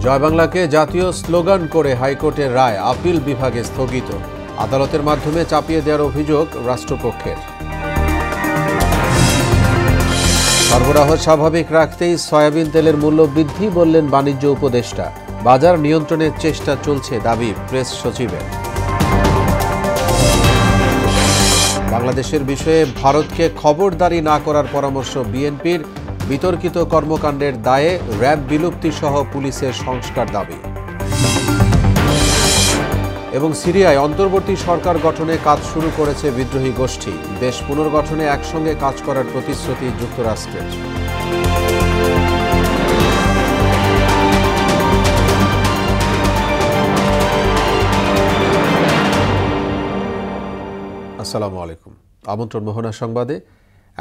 জয় বাংলাকে জাতীয় স্লোগান করে হাইকোর্টের রায় আপিল বিভাগে স্থগিত। আদালতের মাধ্যমে চাপিয়ে দেওয়ার অভিযোগ রাষ্ট্রপক্ষের। সরবরাহ স্বাভাবিক রাখতেই সয়াবিন তেলের মূল্য বৃদ্ধি বললেন বাণিজ্য উপদেষ্টা। বাজার নিয়ন্ত্রণের চেষ্টা চলছে দাবি প্রেস সচিবের। বাংলাদেশের বিষয়ে ভারতকে খবরদারি না করার পরামর্শ বিএনপির। বিতর্কিত কর্মকাণ্ডের দায়ে র্যাব বিলুপ্তি সহ পুলিশের সংস্কার দাবি। এবং সিরিয়ায় অন্তর্বর্তী সরকার গঠনে কাজ শুরু করেছে বিদ্রোহী গোষ্ঠী। দেশ পুনর্গঠনে একসঙ্গে কাজ করার প্রতিশ্রুতি যুক্তরাষ্ট্রের। আসসালামু আলাইকুম। আমন্ত্রণ মোহনা সংবাদে।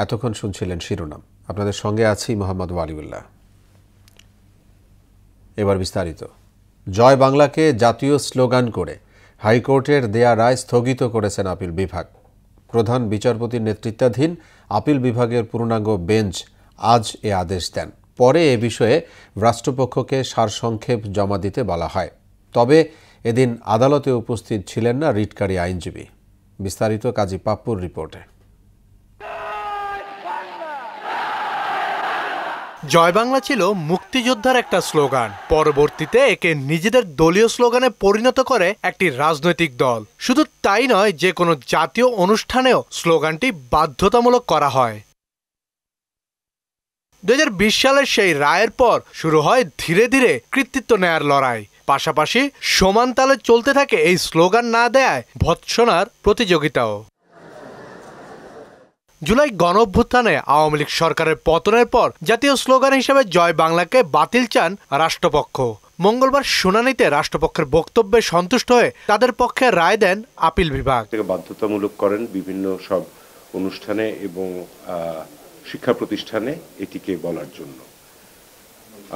এতক্ষণ শুনছিলেন শিরোনাম। আপনাদের সঙ্গে আছি মোহাম্মদ ওয়ালিউল্লাহ। এবার বিস্তারিত। জয় বাংলাকে জাতীয় স্লোগান করে হাইকোর্টের দেয়া রায় স্থগিত করেছেন আপিল বিভাগ। প্রধান বিচারপতির নেতৃত্বাধীন আপিল বিভাগের পূর্ণাঙ্গ বেঞ্চ আজ এ আদেশ দেন। পরে এ বিষয়ে রাষ্ট্রপক্ষকে সারসংক্ষেপ জমা দিতে বলা হয়। তবে এদিন আদালতে উপস্থিত ছিলেন না রিটকারী আইনজীবী। বিস্তারিত কাজী পাপ্পুর রিপোর্টে। জয় বাংলা ছিল মুক্তিযোদ্ধার একটা স্লোগান। পরবর্তীতে একে নিজেদের দলীয় স্লোগানে পরিণত করে একটি রাজনৈতিক দল। শুধু তাই নয়, যে কোনো জাতীয় অনুষ্ঠানেও স্লোগানটি বাধ্যতামূলক করা হয়। 2020 সালের সেই রায়ের পর শুরু হয় ধীরে ধীরে কৃতিত্ব নেয়ার লড়াই। পাশাপাশি সমান তালে চলতে থাকে এই স্লোগান না দেয়ায় ভৎসনার প্রতিযোগিতাও। জুলাই গণঅভ্যুত্থানে আওয়ামী লীগ সরকারের পতনের পর জাতীয় স্লোগান হিসেবে জয় বাংলাকে বাতিল চান রাষ্ট্রপক্ষ। মঙ্গলবার শুনানিতে রাষ্ট্রপক্ষের বক্তব্যে সন্তুষ্ট হয়ে তাদের পক্ষে রায় দেন আপিল বিভাগ। বাধ্যতামূলক করেন বিভিন্ন সব অনুষ্ঠানে এবং শিক্ষা প্রতিষ্ঠানে এটিকে বলার জন্য।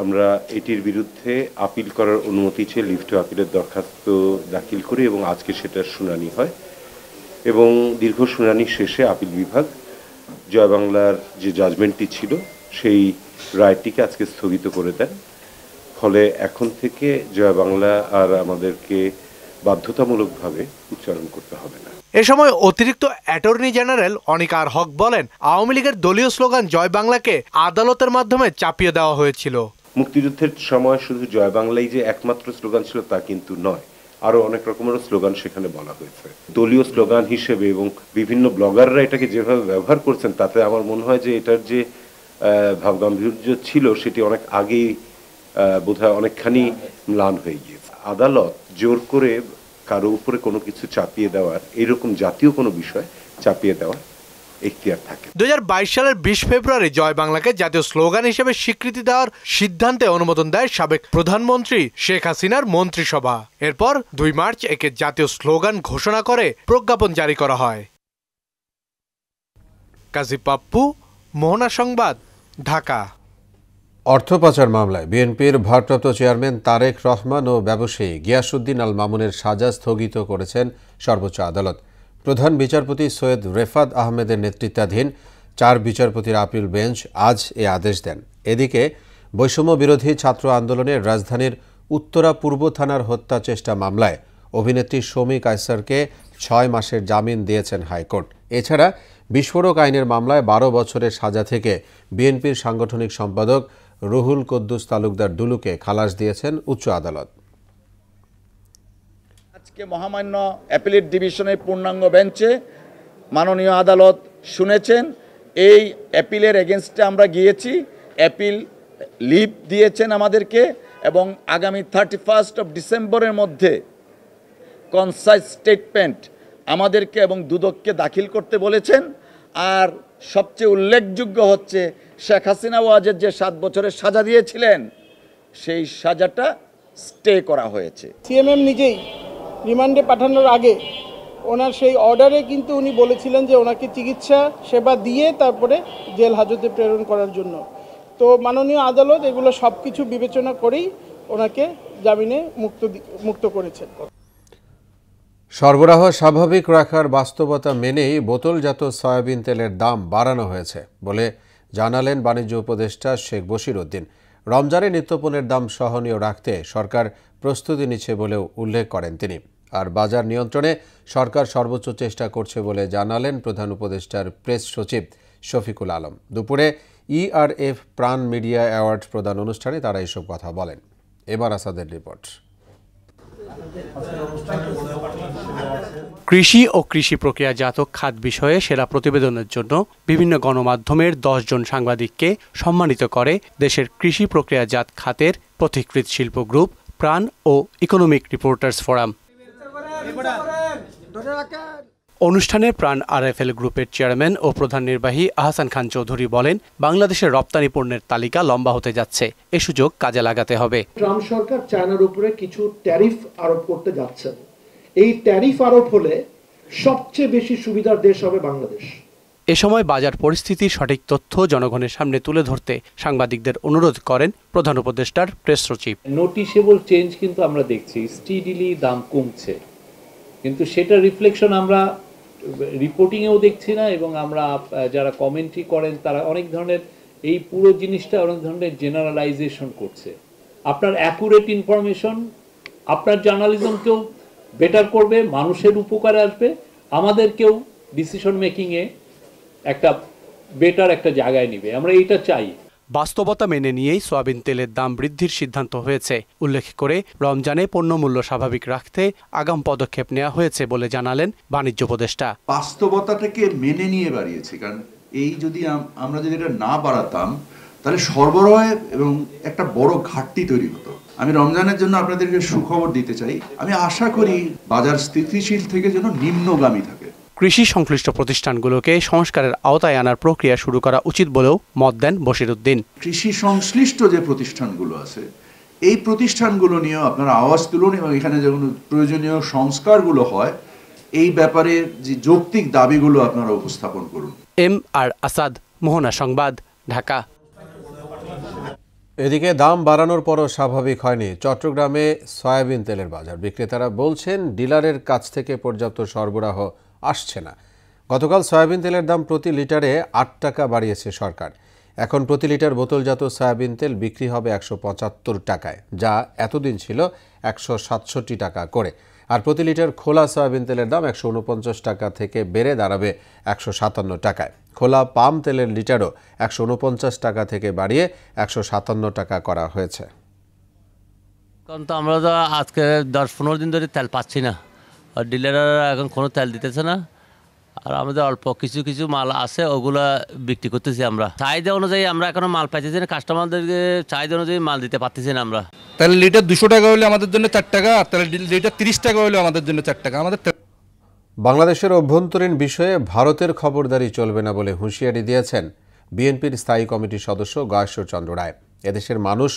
আমরা এটির বিরুদ্ধে আপিল করার অনুমতি চেয়ে লিভ টু আপিলের দরখাস্ত দাখিল করি এবং আজকে সেটার শুনানি হয় এবং দীর্ঘ শুনানি শেষে আপিল বিভাগ জয় বাংলার যে জাজমেন্টটি ছিল সেই রায়টিকে আজকে স্থগিত করে দেন। ফলে এখন থেকে জয় বাংলা আর আমাদেরকে বাধ্যতামূলকভাবে উচ্চারণ করতে হবে না। এ সময় অতিরিক্ত অ্যাটর্নি জেনারেল অনিকার হক বলেন, আওয়ামী লীগের দলীয় স্লোগান জয় বাংলাকে আদালতের মাধ্যমে চাপিয়ে দেওয়া হয়েছিল। মুক্তিযুদ্ধের সময় শুধু জয় বাংলাই যে একমাত্র স্লোগান ছিল তা কিন্তু নয়, আরো অনেক রকমের স্লোগান সেখানে বলা হয়েছে। দলীয় স্লোগান হিসেবে এবং বিভিন্ন ব্লগাররা এটাকে যেভাবে ব্যবহার করছেন তাতে আমার মনে হয় যে এটার যে ভাবগাম্ভীর্য ছিল সেটি অনেক আগেই বোধহয় অনেকখানি ম্লান হয়ে গিয়েছে। আদালত জোর করে কারো উপরে কোনো কিছু চাপিয়ে দেওয়ার, এরকম জাতীয় কোনো বিষয় চাপিয়ে দেওয়ার এখতিয়ার থাকে। 2022 সালের 20 ফেব্রুয়ারি জয় বাংলাকে জাতীয় স্লোগান হিসেবে স্বীকৃতি দেওয়ার সিদ্ধান্তে অনুমোদন দেয় সাবেক প্রধানমন্ত্রী শেখ হাসিনার মন্ত্রিসভা। এরপর 2 মার্চ একে জাতীয় স্লোগান ঘোষণা করে প্রজ্ঞাপন জারি করা হয়। কাজী পাপ্পু, মোহনা সংবাদ, ঢাকা। অর্থ পাচার মামলায় বিএনপির ভারপ্রাপ্ত চেয়ারম্যান তারেক রহমান ও ব্যবসায়ী গিয়াসউদ্দিন আল মামুনের সাজা স্থগিত করেছেন সর্বোচ্চ আদালত। প্রধান বিচারপতি সৈয়দ রেফাত আহমেদের নেতৃত্বাধীন 4 বিচারপতির আপিল বেঞ্চ আজ এ আদেশ দেন। এদিকে বৈষম্য বিরোধী ছাত্র আন্দোলনের রাজধানীর উত্তরা পূর্ব থানার হত্যা চেষ্টা মামলায় অভিনেত্রী শমী কায়সারকে 6 মাসের জামিন দিয়েছেন হাইকোর্ট। এছাড়া বিস্ফোরক আইনের মামলায় 12 বছরের সাজা থেকে বিএনপির সাংগঠনিক সম্পাদক রুহুল কুদ্দুস তালুকদার ডুলুকে খালাস দিয়েছেন উচ্চ আদালত। আজকে মহামান্য অ্যাপিলেট ডিভিশনের পূর্ণাঙ্গ বেঞ্চে মাননীয় আদালত শুনেছেন। এই অ্যাপিলের এগেনস্টে আমরা গিয়েছি, অ্যাপিল লিভ দিয়েছেন আমাদেরকে এবং আগামী 31 ডিসেম্বরের মধ্যে কনসাইজ স্টেটমেন্ট আমাদেরকে এবং দুদককে দাখিল করতে বলেছেন। আর সবচেয়ে উল্লেখযোগ্য হচ্ছে শেখ হাসিনা ওয়াজের যে 7 বছরের সাজা দিয়েছিলেন সেই সাজাটা স্টে করা হয়েছে। সিএমএম নিজেই রিমান্ডে পাঠানোর আগে ওনার সেই অর্ডারে কিন্তু উনি বলেছিলেন যে ওনাকে চিকিৎসা সেবা দিয়ে তারপরে জেল হাজতে প্রেরণ করার জন্য। তো মাননীয় আদালত এগুলো সব কিছু বিবেচনা করেই ওনাকে জামিনে মুক্ত করেছেন। সরবরাহ স্বাভাবিক রাখার বাস্তবতা মেনেই বোতলজাত সয়াবিন তেলের দাম বাড়ানো হয়েছে বলে জানালেন বাণিজ্য উপদেষ্টা শেখ বশির উদ্দিন। রমজানে নিত্যপণ্যের দাম সহনীয় রাখতে সরকার প্রস্তুতি নিচ্ছে বলেও উল্লেখ করেন তিনি। আর বাজার নিয়ন্ত্রণে সরকার সর্বোচ্চ চেষ্টা করছে বলে জানালেন প্রধান উপদেষ্টার প্রেস সচিব শফিকুল আলম। দুপুরে ERF প্রাণ মিডিয়া অ্যাওয়ার্ড প্রদান অনুষ্ঠানে তারা এসব কথা বলেন। এবার আসাদের রিপোর্ট। কৃষি ও কৃষি প্রক্রিয়াজাত খাত বিষয়ে সেরা প্রতিবেদনের জন্য বিভিন্ন গণমাধ্যমের 10 জন সাংবাদিককে সম্মানিত করে দেশের কৃষি প্রক্রিয়াজাত খাতের পথিকৃৎ শিল্প গ্রুপ, প্রাণ ও ইকোনমিক রিপোর্টার্স ফোরাম। অনুষ্ঠানে প্রাণ RFL গ্রুপের চেয়ারম্যান ও প্রধান নির্বাহী আহসান খান চৌধুরী বলেন, বাংলাদেশের রপ্তানি পণ্যের তালিকা লম্বা হতে যাচ্ছে, এ সুযোগ কাজে লাগাতে হবে। ট্রাম্প সরকার চায়নার উপরে কিছু ট্যারিফ আরোপ করতে যাচ্ছেন। এই ট্যারিফ আরোপ হলে সবচেয়ে বেশি সুবিধার দেশ হবে বাংলাদেশ। এ সময় বাজার পরিস্থিতির সঠিক তথ্য জনগণের সামনে তুলে ধরতে সাংবাদিকদের অনুরোধ করেন প্রধান উপদেষ্টার প্রেস সচিব। নোটিসেবল চেঞ্জ কিন্তু আমরা দেখছি, স্টিডিলি দাম কমছে, কিন্তু সেটা রিফ্লেকশন আমরা রিপোর্টিংয়েও দেখছি না, এবং আমরা যারা কমেন্ট্রি করেন তারা অনেক ধরনের এই পুরো জিনিসটা অনেক ধরনের জেনারেলাইজেশন করছে। আপনার অ্যাকুরেট ইনফরমেশন আপনার জার্নালিজমকেও বেটার করবে, মানুষের উপকারে আসবে, আমাদেরকেও ডিসিশন মেকিংয়ে একটা বেটার একটা জায়গায় নিবে। আমরা এইটা চাই। বাস্তবতা মেনে নিয়েই সয়াবিন তেলের দাম বৃদ্ধির সিদ্ধান্ত হয়েছে উল্লেখ করে রমজানে পণ্যমূল্য স্বাভাবিক রাখতে আগাম পদক্ষেপ নেওয়া হয়েছে বলে জানালেন বাণিজ্য উপদেষ্টা। বাস্তবতাটাকে মেনে নিয়ে বাড়িয়েছি, কারণ এই যদি আমরা যদি এটা না বাড়াতাম তাহলে সরবরাহে এবং একটা বড় ঘাটতি তৈরি হতো। আমি রমজানের জন্য আপনাদেরকে সুখবর দিতে চাই, আমি আশা করি বাজার স্থিতিশীল থেকে যেন নিম্নগামী থাকে। কৃষি সংশ্লিষ্ট প্রতিষ্ঠানগুলোকে সংস্কারের আওতায় আনার প্রক্রিয়া শুরু করা উচিত বলেও মত দেন বশির উদ্দিন। কৃষি সংশ্লিষ্ট যে প্রতিষ্ঠানগুলো আছে এই প্রতিষ্ঠানগুলো নিয়েও আপনারা আওয়াজ তুলুন, এবং এখানে যখন প্রয়োজনীয় সংস্কারগুলো হয় এই ব্যাপারে যে যৌক্তিক দাবিগুলো আপনারা উপস্থাপন করুন। MR আসাদ, মোহনা সংবাদ, ঢাকা। এদিকে দাম বাড়ানোর পরও স্বাভাবিক হয়নি চট্টগ্রামে সয়াবিন তেলের বাজার। বিক্রেতারা বলছেন ডিলারের কাছ থেকে পর্যাপ্ত সরবরাহ আসছে না। গতকাল সয়াবিন তেলের দাম প্রতি লিটারে 8 টাকা বাড়িয়েছে সরকার। এখন প্রতি লিটার বোতলজাত সয়াবিন তেল বিক্রি হবে 175 টাকায়, যা এতদিন ছিল 167 টাকা করে। আর প্রতি লিটার খোলা সয়াবিন তেলের দাম 149 টাকা থেকে বেড়ে দাঁড়াবে 157 টাকায়। খোলা পাম তেলের লিটারও 149 টাকা থেকে বাড়িয়ে 157 টাকা করা হয়েছে। কারণ তো আমরা তো আজকে 10-15 দিন ধরে তেল পাচ্ছি না, আর ডিলাররা এখন কোনো তেল দিতেছে না, আর আমাদের অল্প কিছু কিছু মাল আছে ওগুলা বিক্রি করতেছি আমরা। চাহিদা অনুযায়ী আমরা এখনো মাল পাইতেছি না, কাস্টমারদেরকে চাহিদা অনুযায়ী মাল দিতে পারতেছি না আমরা। তেল লিটার 200 টাকা হলে আমাদের জন্য 4 টাকা, আর তেল লিটার 30 টাকা হলে আমাদের জন্য 4 টাকা। আমাদের বাংলাদেশের অভ্যন্তরীণ বিষয়ে ভারতের খবরদারি চলবে না বলে হুঁশিয়ারি দিয়েছেন বিএনপির স্থায়ী কমিটির সদস্য গয়েশ্বর চন্দ্র রায়। এদেশের মানুষ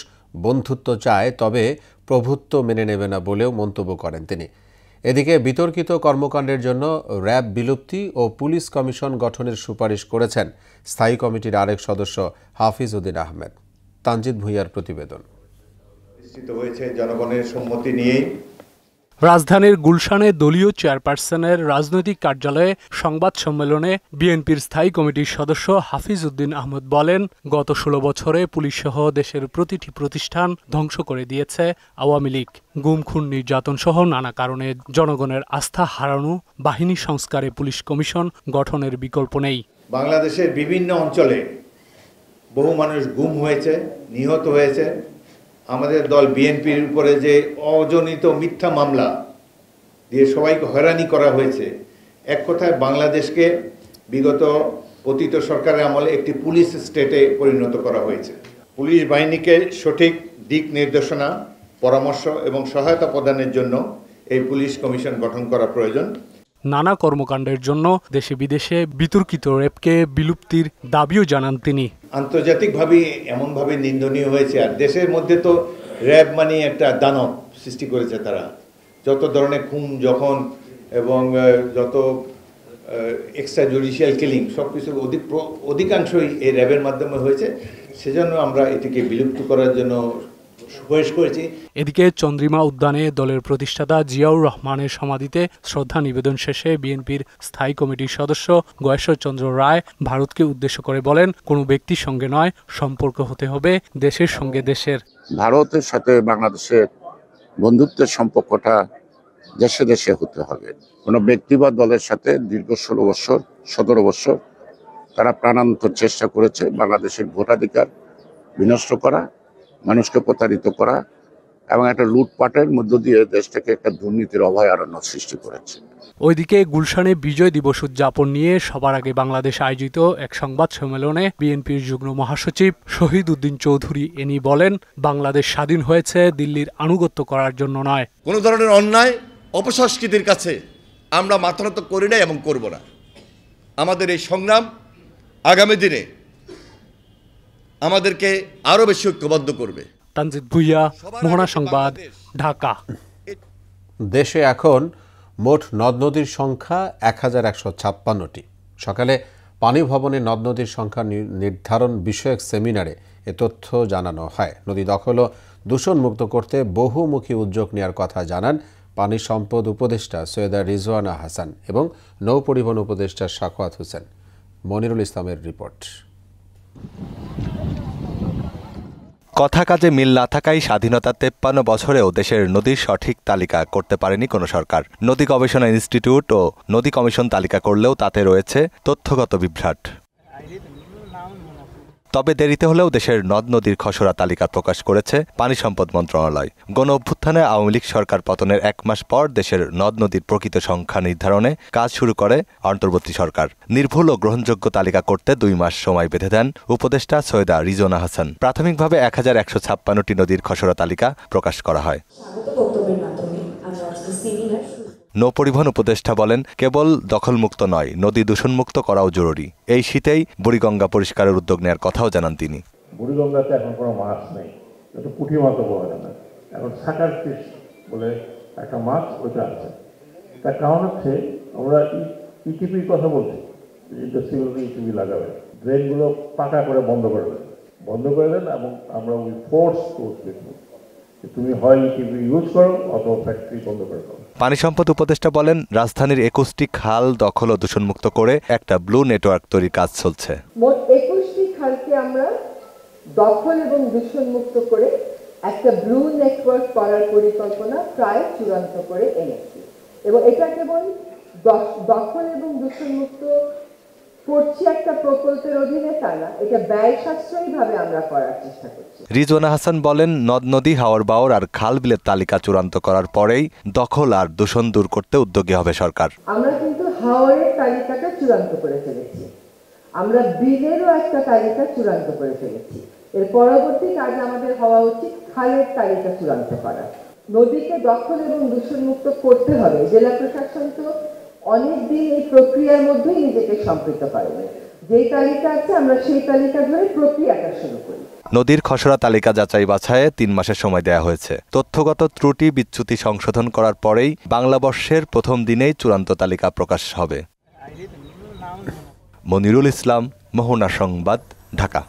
বন্ধুত্ব চায়, তবে প্রভুত্ব মেনে নেবে না বলেও মন্তব্য করেন তিনি। এদিকে বিতর্কিত কর্মকাণ্ডের জন্য র্যাব বিলুপ্তি ও পুলিশ কমিশন গঠনের সুপারিশ করেছেন স্থায়ী কমিটির আরেক সদস্য হাফিজ উদ্দিন আহমেদ। তানজিদ ভুঁইয়ার প্রতিবেদন। নিশ্চিত হয়েছে জনগণের সম্মতি নিয়েই। রাজধানীর গুলশানে দলীয় চেয়ারপারসনের রাজনৈতিক কার্যালয়ে সংবাদ সম্মেলনে বিএনপির স্থায়ী কমিটির সদস্য হাফিজ উদ্দিন আহমেদ বলেন, গত 16 বছরে পুলিশসহ দেশের প্রতিটি প্রতিষ্ঠান ধ্বংস করে দিয়েছে আওয়ামী লীগ। গুম, খুন, নির্যাতন সহ নানা কারণে জনগণের আস্থা হারানো বাহিনী সংস্কারে পুলিশ কমিশন গঠনের বিকল্প নেই। বাংলাদেশের বিভিন্ন অঞ্চলে বহু মানুষ গুম হয়েছে, নিহত হয়েছে। আমাদের দল বিএনপির উপরে যে অজনিত মিথ্যা মামলা দিয়ে সবাইকে হয়রানি করা হয়েছে, এক কথায় বাংলাদেশকে বিগত অতীত সরকারের আমলে একটি পুলিশ স্টেটে পরিণত করা হয়েছে। পুলিশ বাহিনীকে সঠিক দিক নির্দেশনা, পরামর্শ এবং সহায়তা প্রদানের জন্য এই পুলিশ কমিশন গঠন করা প্রয়োজন। নানা কর্মকাণ্ডের জন্য দেশে বিদেশে বিতর্কিত র্যাবকে বিলুপ্তির দাবিও জানান তিনি। আন্তর্জাতিকভাবে এমনভাবে নিন্দনীয় হয়েছে, আর দেশের মধ্যে তো র্যাব মানে একটা দানব সৃষ্টি করেছে তারা। যত ধরনের খুন যখন এবং যত এক্সট্রা জুডিশিয়াল কিলিং সব কিছু অধিকাংশই এই র্যাবের মাধ্যমে হয়েছে। সেজন্য আমরা এটিকে বিলুপ্ত করার জন্য সুপারিশ করেছি। এদিকে চন্দ্রিমা উদ্যানে দলের প্রতিষ্ঠাতা জিয়াউর রহমানের সমাধিতে শ্রদ্ধা নিবেদন শেষে বিএনপির স্থায়ী কমিটির সদস্য গয়েশ্বর চন্দ্র রায় ভারতকে উদ্দেশ্য করে বলেন, কোনো ব্যক্তির সঙ্গে নয়, সম্পর্ক হতে হবে দেশের সঙ্গে দেশের। ভারতের সাথে বাংলাদেশের বন্ধুত্বের সম্পর্কটা দেশে দেশে হতে হবে। কোনো ব্যক্তি বা দলের সাথে দীর্ঘ 16 বছর 17 বছর তারা প্রাণান্তর চেষ্টা করেছে বাংলাদেশের ভোটাধিকার বিনষ্ট করা, মানুষকে প্রতারিত করা এবং একটা লুটপাটের মধ্য দিয়ে দেশটাকে একটা দুর্নীতির অভয়ারণ্য সৃষ্টি করেছে। ওইদিকে গুলশানে বিজয় দিবস উদযাপন নিয়ে সবার আগে বাংলাদেশ আয়োজিত এক সংবাদ সম্মেলনে বিএনপির যুগ্ম মহাসচিব শহীদ উদ্দিন চৌধুরী এনি বলেন, বাংলাদেশ স্বাধীন হয়েছে দিল্লির আনুগত্য করার জন্য নয়। কোনো ধরনের অন্যায় অপসংস্কৃতির কাছে আমরা মাথা নত করি না এবং করব না। আমাদের এই সংগ্রাম আগামী দিনে আমাদেরকে আরো বেশি ঐক্যবদ্ধ করবে। তানজিদ ভুইয়া, মোহনা সংবাদ, ঢাকা। দেশে এখন মোট নদ নদীর সংখ্যা 1156টি। সকালে পানি ভবনে নদ নদীর সংখ্যা নির্ধারণ বিষয়ক সেমিনারে এ তথ্য জানানো হয়। নদী দখল ও দূষণমুক্ত করতে বহুমুখী উদ্যোগ নেওয়ার কথা জানান পানি সম্পদ উপদেষ্টা সৈয়দা রিজওয়ানা হাসান এবং নৌ পরিবহন উপদেষ্টা সাখাওয়াত হোসেন। মনিরুল ইসলামের রিপোর্ট। কথা কাজে মিল না থাকায় স্বাধীনতার 53 বছরেও দেশের নদীর সঠিক তালিকা করতে পারেনি কোনো সরকার। নদী গবেষণা ইনস্টিটিউট ও নদী কমিশন তালিকা করলেও তাতে রয়েছে তথ্যগত বিভ্রাট। তবে দেরিতে হলেও দেশের নদ নদীর খসড়া তালিকা প্রকাশ করেছে পানি সম্পদ মন্ত্রণালয়। গণ অভ্যুত্থানে আওয়ামী লীগ সরকার পতনের 1 মাস পর দেশের নদ নদীর প্রকৃত সংখ্যা নির্ধারণে কাজ শুরু করে অন্তর্বর্তী সরকার। নির্ভুল ও গ্রহণযোগ্য তালিকা করতে 2 মাস সময় বেঁধে দেন উপদেষ্টা সৈয়দা রিজওয়ানা হাসান। প্রাথমিকভাবে 1156টি নদীর খসড়া তালিকা প্রকাশ করা হয়। নৌ পরিবহন উপদেষ্টা বলেন, কেবল দখলমুক্ত নয়, নদী দূষণমুক্ত করাও জরুরি। এই শীতেই বুড়িগঙ্গা পরিষ্কারের উদ্যোগ নেওয়ার কথাও জানান তিনি। বুড়িগঙ্গাতে এখন কোনো মাছ নেই, এটা পুঁটি মাছও পাওয়া যায় না। এখন সাকার ফিশ বলে একটা মাছ ওইটা আছে। তার কারণ হচ্ছে আমরা ইটিপির কথা বলছি, ইন্ডাস্ট্রিগুলোকে ইটিপি লাগাবে, ড্রেনগুলো পাকা করে বন্ধ করে দেন এবং আমরা ওই ফোর্স দেখব তুমি হয় ইটিপি ইউজ করো অথবা ফ্যাক্টরি বন্ধ করে দাও। পানি সম্পদ উপদেষ্টা বলেন, রাজধানীর 21টি খাল দখল ও দূষণমুক্ত করে একটা ব্লু নেটওয়ার্ক তৈরির কাজ চলছে। মোট 21টি খালকে আমরা দখল এবং দূষণমুক্ত করে একটা ব্লু নেটওয়ার্ক করার পরিকল্পনা প্রায় চূড়ান্ত করে এনেছি এবং এটা কেবল দখল এবং দূষণমুক্ত করছি একটা প্রকল্পের অধীনে তা না, এটা ব্যয় সাশ্রয়ী ভাবে আমরা করার চেষ্টা করছি। রিজওয়ানা হাসান বলেন, নদ নদী, হাওর বাওর আর খাল বিলের তালিকা চূড়ান্ত করার পরেই দখল আর দূষণ দূর করতে উদ্যোগী হবে সরকার। আমরা কিন্তু হাওরের তালিকাটা চূড়ান্ত করে ফেলেছি, আমরা বিলেরও একটা তালিকা চূড়ান্ত করে ফেলেছি। এর পরবর্তী কাজ আমাদের হওয়া উচিত খালের তালিকা চূড়ান্ত করা। নদীকে দখল এবং দূষণমুক্ত করতে হবে। জেলা প্রশাসন তো অনেকদিন এই প্রক্রিয়ার মধ্যেই নিজেকে সম্পৃক্ত করেনি। যেই তালিকা আছে আমরা সেই তালিকা ধরে প্রক্রিয়াটা শুরু করি। নদীর খসড়া তালিকা যাচাই বাছাইয়ে 3 মাসের সময় দেয়া হয়েছে। তথ্যগত ত্রুটি বিচ্যুতি সংশোধন করার পরেই বাংলাবর্ষের প্রথম দিনেই চূড়ান্ত তালিকা প্রকাশ হবে। মনিরুল ইসলাম, মোহনা সংবাদ, ঢাকা।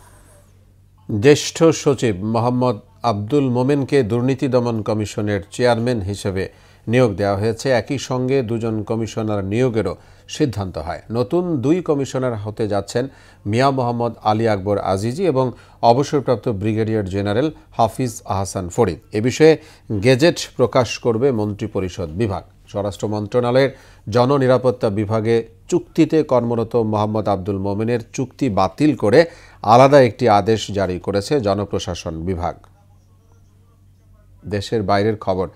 জ্যেষ্ঠ সচিব মোহাম্মদ আব্দুল মোমেনকে দুর্নীতি দমন কমিশনের চেয়ারম্যান হিসেবে নিয়োগ দেওয়া হয়েছে। একই সঙ্গে 2 জন কমিশনার নিয়োগেরও সিদ্ধান্ত হয়। নতুন 2 কমিশনার হতে যাচ্ছেন মিয়া মোহাম্মদ আলী আকবর আজিজি এবং অবসরপ্রাপ্ত ব্রিগেডিয়ার জেনারেল হাফিজ আহসান ফরিদ। এ বিষয়ে গেজেট প্রকাশ করবে মন্ত্রিপরিষদ বিভাগ। স্বরাষ্ট্র মন্ত্রণালয়ের জননিরাপত্তা বিভাগে চুক্তিতে কর্মরত মোহাম্মদ আব্দুল মোমেনের চুক্তি বাতিল করে আলাদা একটি আদেশ জারি করেছে জনপ্রশাসন বিভাগ। দেশের বাইরের খবর।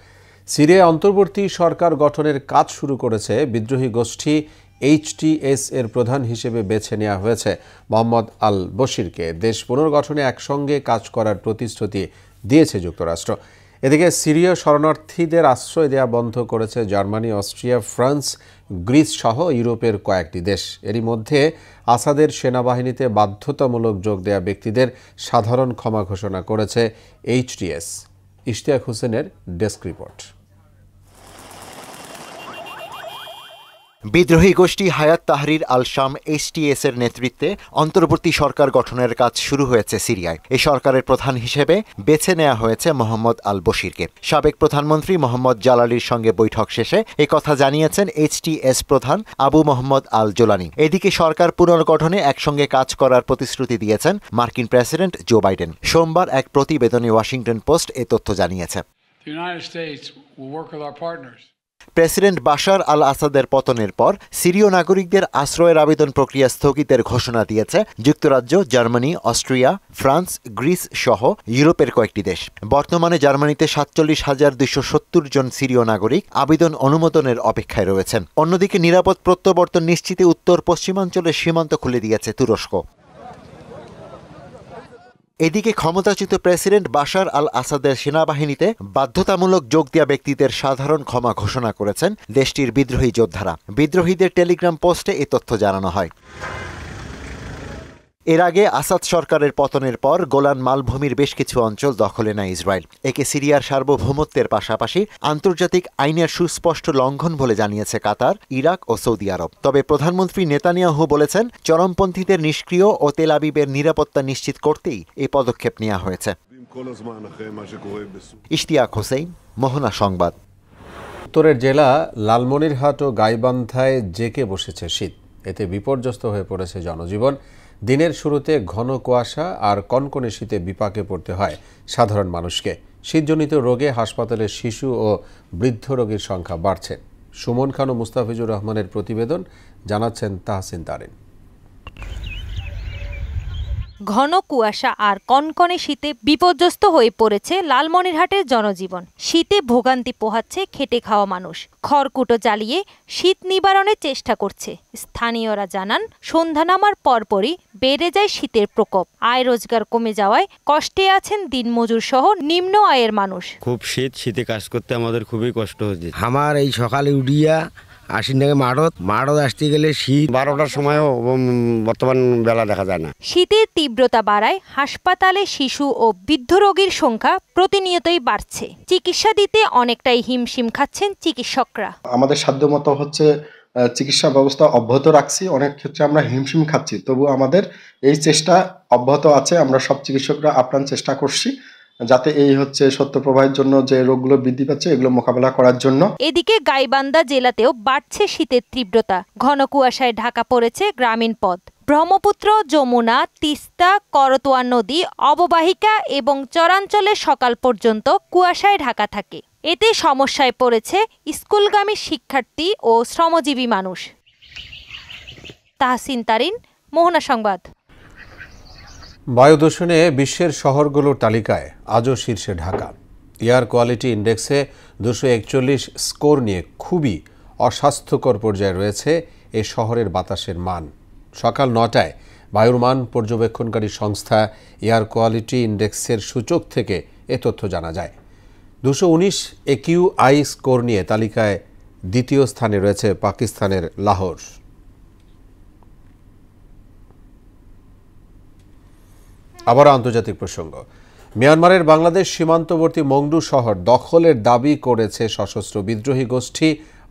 সিরিয়া অন্তর্বর্তী সরকার গঠনের কাজ শুরু করেছে। বিদ্রোহী গোষ্ঠী HTS এর প্রধান হিসেবে বেছে নেওয়া হয়েছে মোহাম্মদ আল বশিরকে। দেশ পুনর্গঠনে একসঙ্গে কাজ করার প্রতিশ্রুতি দিয়েছে যুক্তরাষ্ট্র। এদিকে সিরীয় শরণার্থীদের আশ্রয় দেওয়া বন্ধ করেছে জার্মানি, অস্ট্রিয়া, ফ্রান্স, গ্রিস সহ ইউরোপের কয়েকটি দেশ। এরই মধ্যে আসাদের সেনাবাহিনীতে বাধ্যতামূলক যোগ দেওয়া ব্যক্তিদের সাধারণ ক্ষমা ঘোষণা করেছে HTS। ইশতিয়াক হোসেনের ডেস্ক রিপোর্ট। বিদ্রোহী গোষ্ঠী হায়াত তাহরির আল শাম HTS এর নেতৃত্বে অন্তর্বর্তী সরকার গঠনের কাজ শুরু হয়েছে সিরিয়ায়। এই সরকারের প্রধান হিসেবে বেছে নেওয়া হয়েছে মোহাম্মদ আল বশিরকে। সাবেক প্রধানমন্ত্রী মোহাম্মদ জালালির সঙ্গে বৈঠক শেষে এই কথা জানিয়েছেন HTS প্রধান আবু মোহাম্মদ আল জোলানি। এদিকে সরকার পুনর্গঠনে একসঙ্গে কাজ করার প্রতিশ্রুতি দিয়েছেন মার্কিন প্রেসিডেন্ট জো বাইডেন। সোমবার এক প্রতিবেদনে ওয়াশিংটন পোস্ট এ তথ্য জানিয়েছে। প্রেসিডেন্ট বাশার আল আসাদের পতনের পর সিরীয় নাগরিকদের আশ্রয়ের আবেদন প্রক্রিয়া স্থগিতের ঘোষণা দিয়েছে যুক্তরাজ্য, জার্মানি, অস্ট্রিয়া, ফ্রান্স, গ্রিস সহ ইউরোপের কয়েকটি দেশ। বর্তমানে জার্মানিতে ৪৭,২৭০ জন সিরীয় নাগরিক আবেদন অনুমোদনের অপেক্ষায় রয়েছেন। অন্যদিকে নিরাপদ প্রত্যাবর্তন নিশ্চিতে উত্তর পশ্চিমাঞ্চলের সীমান্ত খুলে দিয়েছে তুরস্ক। এদিকে ক্ষমতাচ্যুত প্রেসিডেন্ট বাশার আল আসাদের সেনাবাহিনীতে বাধ্যতামূলক যোগ দেওয়া ব্যক্তিদের সাধারণ ক্ষমা ঘোষণা করেছেন দেশটির বিদ্রোহী যোদ্ধারা। বিদ্রোহীদের টেলিগ্রাম পোস্টে এ তথ্য জানানো হয়। এর আগে আসাদ সরকারের পতনের পর গোলান মালভূমির বেশ কিছু অঞ্চল দখলে নেয় ইসরায়েল। একে সিরিয়ার সার্বভৌমত্বের পাশাপাশি আন্তর্জাতিক আইনের সুস্পষ্ট লঙ্ঘন বলে জানিয়েছে কাতার, ইরাক ও সৌদি আরব। তবে প্রধানমন্ত্রী নেতানিয়াহু বলেছেন, চরমপন্থীদের নিষ্ক্রিয় ও তেল আবিবের নিরাপত্তা নিশ্চিত করতেই এই পদক্ষেপ নেওয়া হয়েছে। ইশতিয়াক হোসেন, মোহনা সংবাদ। উত্তরের জেলা লালমনিরহাট ও গাইবান্ধায় জেঁকে বসেছে শীত। এতে বিপর্যস্ত হয়ে পড়েছে জনজীবন। দিনের শুরুতে ঘন কুয়াশা আর কনকনে শীতে বিপাকে পড়তে হয় সাধারণ মানুষকে। শীতজনিত রোগে হাসপাতালে শিশু ও বৃদ্ধ রোগীর সংখ্যা বাড়ছে। সুমন খান ও মুস্তাফিজুর রহমানের প্রতিবেদন, জানাচ্ছেন তাহসিন তারিন। ঘন কুয়াশা আর কনকনে শীতে বিপর্যস্ত হয়ে পড়েছে লালমনিরহাটের জনজীবন। শীতে ভোগান্তি পোহাচ্ছে খেটে খাওয়া মানুষ। খড়কুটো জ্বালিয়ে শীত নিবারণের চেষ্টা করছে। স্থানীয়রা জানান, সন্ধ্যা নামার পরপরই বেড়ে যায় শীতের প্রকোপ। আয় রোজগার কমে যাওয়ায় কষ্টে আছেন দিনমজুর সহ নিম্ন আয়ের মানুষ। খুব শীতে কাজ করতে আমাদের খুবই কষ্ট হচ্ছে। আমার এই সকালে উঠিয়া আশ্বিন থেকে মাড়ত আসতে গেলে শীত 12টার সময়ও বর্তমান বেলা দেখা যায় না। শীতের তীব্রতা বাড়ায় হাসপাতালে শিশু ও বৃদ্ধ রোগীর সংখ্যা প্রতিনিয়তই বাড়ছে। চিকিৎসা দিতে অনেকটাই হিমশিম খাচ্ছেন চিকিৎসকরা। আমাদের সাধ্যমতো চিকিৎসা ব্যবস্থা অব্যাহত রাখছি। অনেক ক্ষেত্রে আমরা হিমশিম খাচ্ছি, তবু আমাদের এই চেষ্টা অব্যাহত আছে। আমরা সব চিকিৎসকরা আপ্রাণ চেষ্টা করছি যাতে এই সত্য প্রবাহের জন্য যে রোগগুলো বৃদ্ধি পাচ্ছে এগুলো মোকাবেলা করার জন্য। এদিকে গাইবান্ধা জেলাতেও বাড়ছে শীতের তীব্রতা। ঘন কুয়াশায় ঢাকা পড়েছে গ্রামীণ পথ। ব্রহ্মপুত্র, যমুনা, তিস্তা, করতোয়া নদী অববাহিকা এবং চরাঞ্চলে সকাল পর্যন্ত কুয়াশায় ঢাকা থাকে। এতে সমস্যায় পড়েছে স্কুলগামী শিক্ষার্থী ও শ্রমজীবী মানুষ। তাহসিন তারিন, মোহনা সংবাদ। বায়ু দূষণে বিশ্বের শহরগুলোর তালিকায় আজও শীর্ষে ঢাকা। এয়ার কোয়ালিটি ইন্ডেক্সে 241 স্কোর নিয়ে খুবই অস্বাস্থ্যকর পর্যায়ে রয়েছে এ শহরের বাতাসের মান। সকাল 9টায় বায়ুর মান পর্যবেক্ষণকারী সংস্থা এয়ার কোয়ালিটি ইন্ডেক্সের সূচক থেকে এ তথ্য জানা যায়। 219 AQI স্কোর নিয়ে তালিকায় দ্বিতীয় স্থানে রয়েছে পাকিস্তানের লাহোর। আবার আন্তর্জাতিক প্রসঙ্গ। মিয়ানমারের বাংলাদেশ সীমান্তবর্তী মংডু শহর দখলের দাবি করেছে সশস্ত্র বিদ্রোহী গোষ্ঠী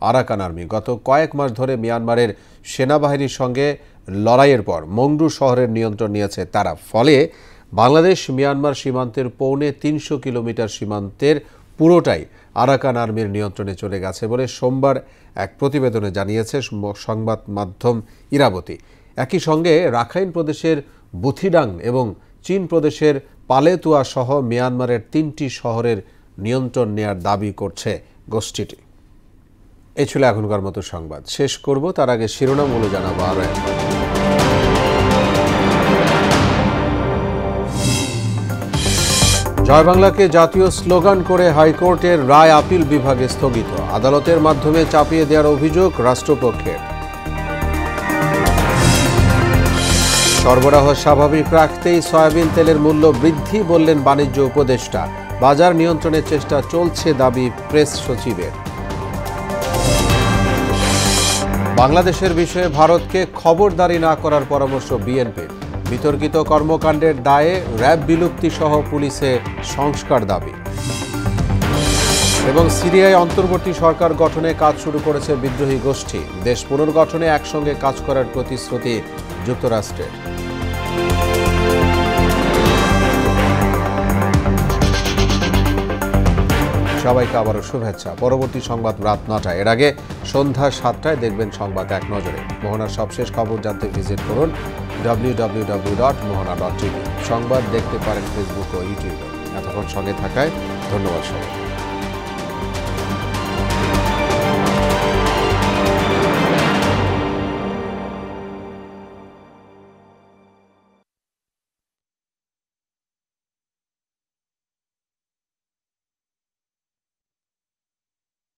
আরাকান আর্মি। গত কয়েক মাস ধরে মিয়ানমারের সেনাবাহিনীর সঙ্গে লড়াইয়ের পর মংডু শহরের নিয়ন্ত্রণ নিয়েছে তারা। ফলে বাংলাদেশ মিয়ানমার সীমান্তের 350 কিলোমিটার সীমান্তের পুরোটাই আরাকান আর্মির নিয়ন্ত্রণে চলে গেছে বলে সোমবার এক প্রতিবেদনে জানিয়েছে সংবাদ মাধ্যম ইরাবতী। একই সঙ্গে রাখাইন প্রদেশের বুথিডাং এবং চীন প্রদেশের পালেতুয়া সহ মিয়ানমারের 3টি শহরের নিয়ন্ত্রণ নেয়ার দাবি করছে গোষ্ঠীটি। এই ছিল এখনকার মতো সংবাদ। শেষ করব তার আগে শিরোনামগুলো জানাবো আরো একবার। জয় বাংলাকে জাতীয় স্লোগান করে হাইকোর্টের রায় আপিল বিভাগে স্থগিত। আদালতের মাধ্যমে চাপিয়ে দেওয়ার অভিযোগ রাষ্ট্রপক্ষের। সরবরাহ স্বাভাবিক রাখতেই সয়াবিন তেলের মূল্য বৃদ্ধি বললেন বাণিজ্য উপদেষ্টা। বাজার নিয়ন্ত্রণের চেষ্টা চলছে দাবি প্রেস সচিবের। বাংলাদেশের বিষয়ে ভারতকে খবরদারি না করার পরামর্শ বিএনপির। বিতর্কিত কর্মকাণ্ডের দায়ে র্যাব বিলুপ্তি সহ পুলিশে সংস্কার দাবি। এবং সিরিয়ায় অন্তর্বর্তী সরকার গঠনে কাজ শুরু করেছে বিদ্রোহী গোষ্ঠী। দেশ পুনর্গঠনে একসঙ্গে কাজ করার প্রতিশ্রুতি যুক্তরাষ্ট্রের। সবাইকে আবারও শুভেচ্ছা। পরবর্তী সংবাদ রাত 9টায়। এর আগে সন্ধ্যা 7টায় দেখবেন সংবাদ এক নজরে। মোহনার সবশেষ খবর জানতে ভিজিট করুন www.mohana.tv। সংবাদ দেখতে পারেন ফেসবুক ও ইউটিউবে। এতক্ষণ সঙ্গে থাকায় ধন্যবাদ সবাই।